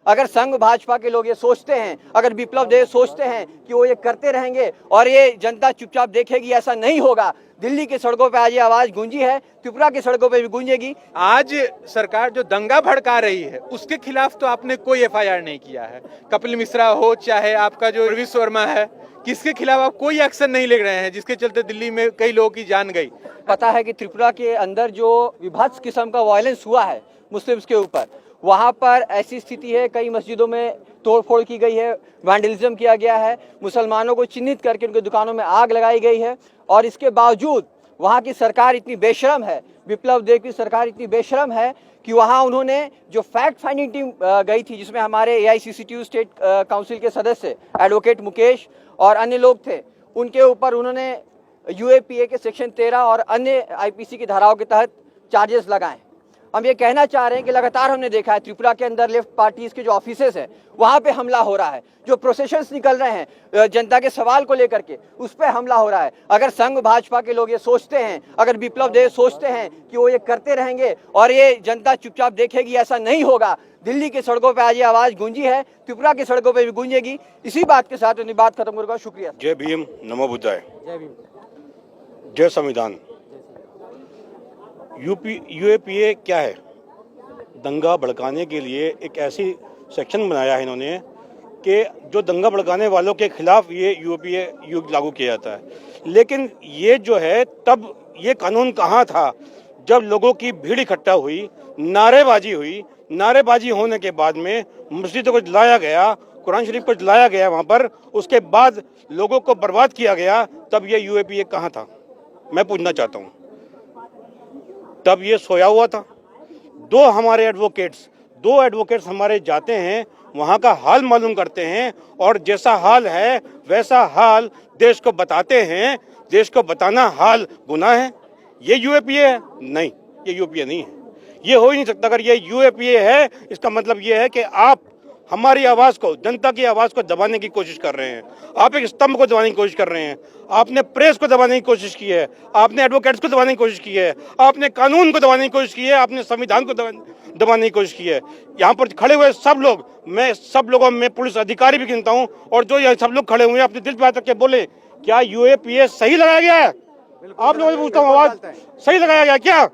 अगर संघ भाजपा के लोग ये सोचते हैं, अगर विप्लव देव सोचते हैं कि वो ये करते रहेंगे और ये जनता चुपचाप देखेगी, ऐसा नहीं होगा। दिल्ली की सड़कों पे आज ये आवाज गूंजी है, त्रिपुरा की सड़कों पे भी गूंजेगी। आज सरकार जो दंगा भड़का रही है उसके खिलाफ तो आपने कोई एफआईआर नहीं किया है। कपिल मिश्रा हो, चाहे आपका जो रवि वर्मा है, किसके खिलाफ आप कोई एक्शन नहीं ले रहे हैं, जिसके चलते दिल्ली में कई लोगों की जान गई। पता है कि त्रिपुरा के अंदर जो विभत्स किस्म का वायलेंस हुआ है मुस्लिम्स के ऊपर, वहाँ पर ऐसी स्थिति है, कई मस्जिदों में तोड़फोड़ की गई है, वैंडलिज्म किया गया है, मुसलमानों को चिन्हित करके उनकी दुकानों में आग लगाई गई है। और इसके बावजूद वहाँ की सरकार इतनी बेशरम है, विप्लव देव की सरकार इतनी बेशरम है कि वहाँ उन्होंने जो फैक्ट फाइंडिंग टीम गई थी, जिसमें हमारे AICCTU स्टेट काउंसिल के सदस्य एडवोकेट मुकेश और अन्य लोग थे, उनके ऊपर उन्होंने UAPA के सेक्शन 13 और अन्य IPC की धाराओं के तहत चार्जेस लगाए। हम ये कहना चाह रहे हैं कि लगातार हमने देखा है त्रिपुरा के अंदर लेफ्ट पार्टीज के जो ऑफिसेस हैं वहाँ पे हमला हो रहा है, जो प्रोसेशंस निकल रहे हैं जनता के सवाल को लेकर के, उस पर हमला हो रहा है। अगर संघ भाजपा के लोग ये सोचते हैं, अगर विप्लव देव सोचते हैं कि वो ये करते रहेंगे और ये जनता चुपचाप देखेगी, ऐसा नहीं होगा। दिल्ली की सड़कों पर आज ये आवाज गूंजी है, त्रिपुरा की सड़कों पर भी गूंजेगी। इसी बात के साथ अपनी बात खत्म करूंगा। शुक्रिया। जय भीम, नमो बुद्धाय, जय भीम, जय संविधान। UAPA क्या है? दंगा भड़काने के लिए एक ऐसी सेक्शन बनाया है इन्होंने कि जो दंगा भड़काने वालों के खिलाफ ये UAPA लागू किया जाता है। लेकिन ये जो है, तब ये कानून कहाँ था जब लोगों की भीड़ इकट्ठा हुई, नारेबाजी हुई। नारेबाजी होने के बाद में मस्जिदों को जलाया गया, कुरान शरीफ को जलाया गया वहाँ पर, उसके बाद लोगों को बर्बाद किया गया, तब ये UAPA कहाँ था? मैं पूछना चाहता हूँ। तब ये सोया हुआ था। दो एडवोकेट्स हमारे जाते हैं, वहाँ का हाल मालूम करते हैं और जैसा हाल है वैसा हाल देश को बताते हैं। देश को बताना हाल गुनाह है? ये UAPA है? नहीं, ये UAPA नहीं है। ये हो ही नहीं सकता। अगर ये UAPA है, इसका मतलब ये है कि आप हमारी आवाज को, जनता की आवाज को दबाने की कोशिश कर रहे हैं। आप एक स्तंभ को दबाने की कोशिश कर रहे हैं। आपने प्रेस को दबाने की कोशिश की है, आपने एडवोकेट्स को दबाने की कोशिश की है, आपने कानून को दबाने की कोशिश की है, आपने संविधान को दबाने की कोशिश की है। यहाँ पर खड़े हुए सब लोग, मैं सब लोगों में पुलिस अधिकारी भी गिनता हूँ, और जो यहाँ सब लोग खड़े हुए हैं, अपने दिल पे बात रख के बोले, क्या UAPA सही लगाया गया है? आप लोगों से पूछता हूँ, आवाज सही लगाया गया क्या?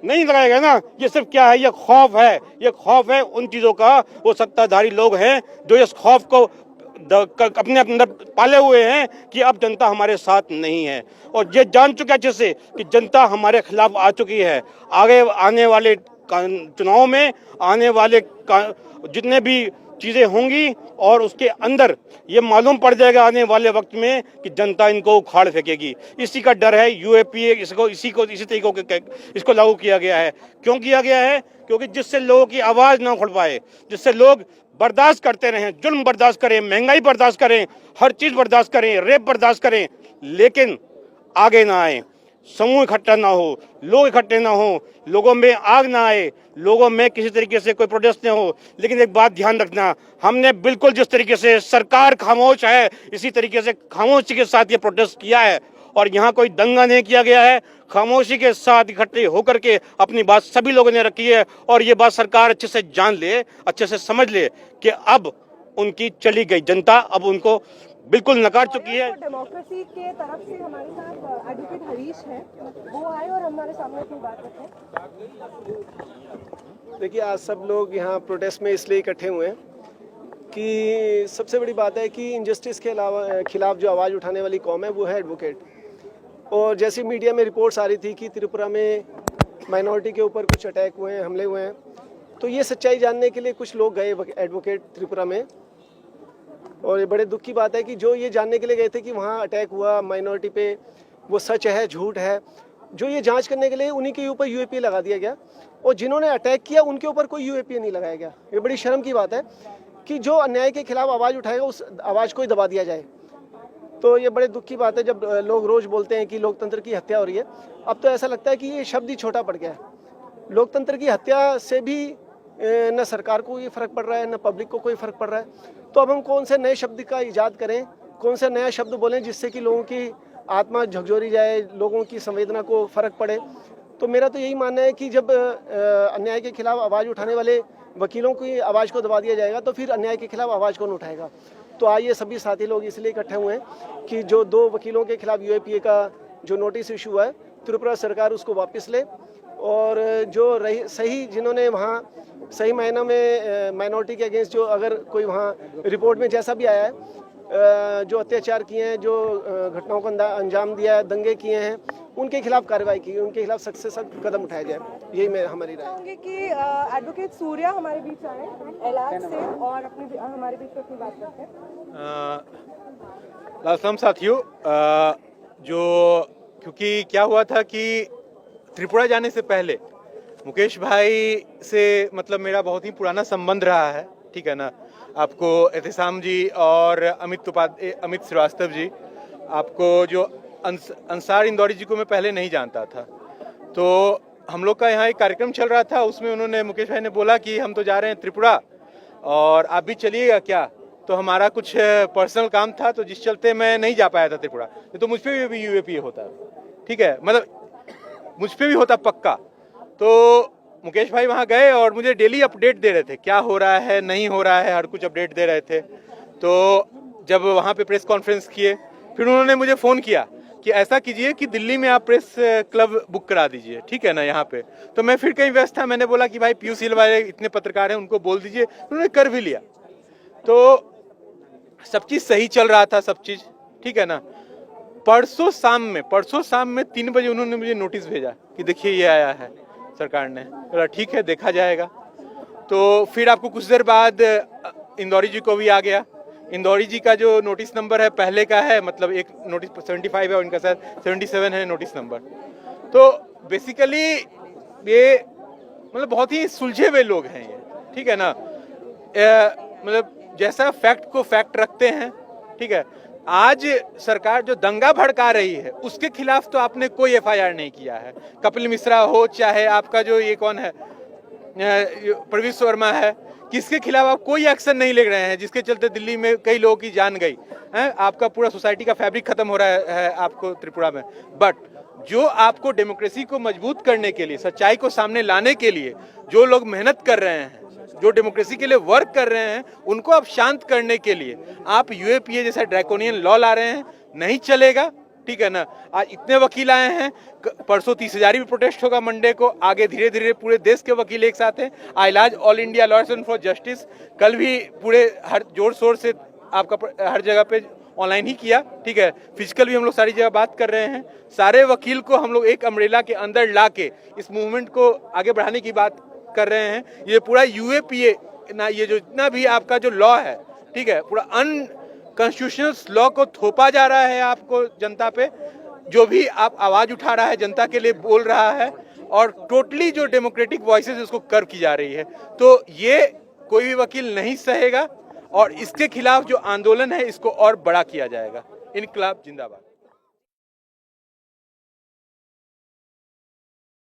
नहीं लगाया गया ना। ये सिर्फ क्या है? ये खौफ है। ये खौफ है उन चीजों का, वो सत्ताधारी लोग हैं जो इस खौफ को अपने अंदर पाले हुए हैं कि अब जनता हमारे साथ नहीं है। और ये जान चुका अच्छे से कि जनता हमारे खिलाफ आ चुकी है। आगे आने वाले चुनाव में, आने वाले जितने भी चीजें होंगी, और उसके अंदर ये मालूम पड़ जाएगा आने वाले वक्त में कि जनता इनको उखाड़ फेंकेगी। इसी का डर है। UAPA इसी तरीके इसको लागू किया गया है। क्यों किया गया है? क्योंकि जिससे लोगों की आवाज ना उखड़ पाए, जिससे लोग बर्दाश्त करते रहें, जुल्म बर्दाश्त करें, महंगाई बर्दाश्त करें, हर चीज बर्दाश्त करें, रेप बर्दाश्त करें, लेकिन आगे ना आए, समूह इकट्ठा ना हो, लोग इकट्ठे ना हो, लोगों में आग ना आए, लोगों में किसी तरीके से कोई प्रोटेस्ट ना हो। लेकिन एक बात ध्यान रखना, हमने बिल्कुल जिस तरीके से सरकार खामोश है, इसी तरीके से खामोशी के साथ ये प्रोटेस्ट किया है। और यहाँ कोई दंगा नहीं किया गया है। खामोशी के साथ इकट्ठे होकर के अपनी बात सभी लोगों ने रखी है। और ये बात सरकार अच्छे से जान ले, अच्छे से समझ ले कि अब उनकी चली गई जनता, अब उनको बिल्कुल नकार चुकी है। डेमोक्रेसी के तरफ से हमारे साथ एडवोकेट हरीश है, वो आए और हमारे सामने अपनी बात रखें। देखिए, आज सब लोग यहाँ प्रोटेस्ट में इसलिए इकट्ठे हुए हैं कि सबसे बड़ी बात है कि इनजस्टिस के खिलाफ जो आवाज़ उठाने वाली कौम है वो है एडवोकेट। और जैसी मीडिया में रिपोर्ट्स आ रही थी कि त्रिपुरा में माइनॉरिटी के ऊपर कुछ अटैक हुए हैं, हमले हुए हैं, तो ये सच्चाई जानने के लिए कुछ लोग गए एडवोकेट त्रिपुरा में। और ये बड़े दुख की बात है कि जो ये जानने के लिए गए थे कि वहाँ अटैक हुआ माइनॉरिटी पे, वो सच है झूठ है, जो ये जांच करने के लिए उन्हीं के ऊपर UAPA लगा दिया गया। और जिन्होंने अटैक किया उनके ऊपर कोई UAPA नहीं लगाया गया। ये बड़ी शर्म की बात है कि जो अन्याय के खिलाफ आवाज़ उठाएगा उस आवाज़ को ही दबा दिया जाए। तो ये बड़े दुख की बात है जब लोग रोज़ बोलते हैं कि लोकतंत्र की हत्या हो रही है। अब तो ऐसा लगता है कि ये शब्द ही छोटा पड़ गया है। लोकतंत्र की हत्या से भी न सरकार को ये फ़र्क पड़ रहा है, न पब्लिक को कोई फ़र्क पड़ रहा है। तो अब हम कौन से नए शब्द का इजाद करें, कौन सा नया शब्द बोलें जिससे कि लोगों की आत्मा झकझोरी जाए, लोगों की संवेदना को फ़र्क पड़े। तो मेरा तो यही मानना है कि जब अन्याय के खिलाफ आवाज़ उठाने वाले वकीलों की आवाज़ को दबा दिया जाएगा तो फिर अन्याय के खिलाफ आवाज़ कौन उठाएगा। तो आइए सभी साथी लोग इसलिए इकट्ठे हुए हैं कि जो 2 वकीलों के खिलाफ यूएपीए का जो नोटिस इशू है, त्रिपुरा सरकार उसको वापस ले और जो सही जिन्होंने वहाँ सही मायनों में माइनॉरिटी के अगेंस्ट जो अगर कोई वहाँ रिपोर्ट में जैसा भी आया है जो अत्याचार किए हैं, जो घटनाओं को अंजाम दिया है, दंगे किए हैं, उनके खिलाफ कार्रवाई की, उनके खिलाफ सख्त से सख्त कदम उठाया जाए। यही मैं हमारी राय चाहूंगी कि एडवोकेट सूर्या हमारे बीच आए इलाज से और हमारे बीच में अपनी बात करते हैं। लालसलाम साथियों, जो क्योंकि क्या हुआ था कि त्रिपुरा जाने से पहले मुकेश भाई से मतलब मेरा बहुत ही पुराना संबंध रहा है, ठीक है ना। आपको एहतिसाम जी और अमित श्रीवास्तव जी, आपको जो अंसार इंदौरी जी को मैं पहले नहीं जानता था, तो हम लोग का यहाँ एक कार्यक्रम चल रहा था, उसमें उन्होंने मुकेश भाई ने बोला कि हम तो जा रहे हैं त्रिपुरा और आप भी चलिएगा क्या। तो हमारा कुछ पर्सनल काम था, तो जिस चलते मैं नहीं जा पाया था त्रिपुरा। तो मुझ पर भी यूएपीए होता, ठीक है, मतलब मुझ पर भी होता पक्का। तो मुकेश भाई वहाँ गए और मुझे डेली अपडेट दे रहे थे, क्या हो रहा है नहीं हो रहा है, हर कुछ अपडेट दे रहे थे। तो जब वहाँ पे प्रेस कॉन्फ्रेंस किए, फिर उन्होंने मुझे फ़ोन किया कि ऐसा कीजिए कि दिल्ली में आप प्रेस क्लब बुक करा दीजिए, ठीक है ना, यहाँ पे। तो मैं फिर कहीं व्यस्त था, मैंने बोला कि भाई पीयूष हिल वाले इतने पत्रकार हैं, उनको बोल दीजिए। उन्होंने कर भी लिया। तो सब चीज़ सही चल रहा था, सब चीज़ ठीक है ना। परसों शाम में 3 बजे उन्होंने मुझे नोटिस भेजा कि देखिए ये आया है सरकार ने। बोला ठीक है, देखा जाएगा। तो फिर आपको कुछ देर बाद इंदौरी जी को भी आ गया। इंदौरी जी का जो नोटिस नंबर है पहले का है, मतलब एक नोटिस 75 है और इनका शायद 77 है नोटिस नंबर। तो बेसिकली ये मतलब बहुत ही सुलझे हुए लोग हैं ये, ठीक है ना। मतलब जैसा फैक्ट को फैक्ट रखते हैं, ठीक है। आज सरकार जो दंगा भड़का रही है उसके खिलाफ तो आपने कोई एफआईआर नहीं किया है। कपिल मिश्रा हो, चाहे आपका जो ये कौन है प्रवीष वर्मा है, किसके खिलाफ आप कोई एक्शन नहीं ले रहे हैं, जिसके चलते दिल्ली में कई लोगों की जान गई है। आपका पूरा सोसाइटी का फैब्रिक खत्म हो रहा है आपको त्रिपुरा में। बट जो आपको डेमोक्रेसी को मजबूत करने के लिए, सच्चाई को सामने लाने के लिए जो लोग मेहनत कर रहे हैं, जो डेमोक्रेसी के लिए वर्क कर रहे हैं, उनको आप शांत करने के लिए आप यूएपीए जैसा ड्रैकोनियन लॉ ला रहे हैं। नहीं चलेगा, ठीक है ना। आज इतने वकील आए हैं, परसों 30,000 भी प्रोटेस्ट होगा मंडे को। आगे धीरे धीरे पूरे देश के वकील एक साथ हैं। AILAJ all India lawyers for justice कल भी पूरे हर जोर शोर से आपका हर जगह पे ऑनलाइन ही किया, ठीक है। फिजिकल भी हम लोग सारी जगह बात कर रहे हैं। सारे वकील को हम लोग एक अम्ब्रेला के अंदर ला के इस मूवमेंट को आगे बढ़ाने की बात कर रहे हैं। ये पूरा यूएपीए ना, ये जो इतना भी आपका जो लॉ है, ठीक है, पूरा अनकॉन्स्टिट्यूशनल लॉ को थोपा जा रहा है आपको जनता पे। जो भी आप आवाज उठा रहा है जनता के लिए बोल रहा है, और टोटली जो डेमोक्रेटिक वॉइसेस उसको कर्व की जा रही है। तो ये कोई भी वकील नहीं सहेगा और इसके खिलाफ जो आंदोलन है इसको और बड़ा किया जाएगा। इनकलाब जिंदाबाद।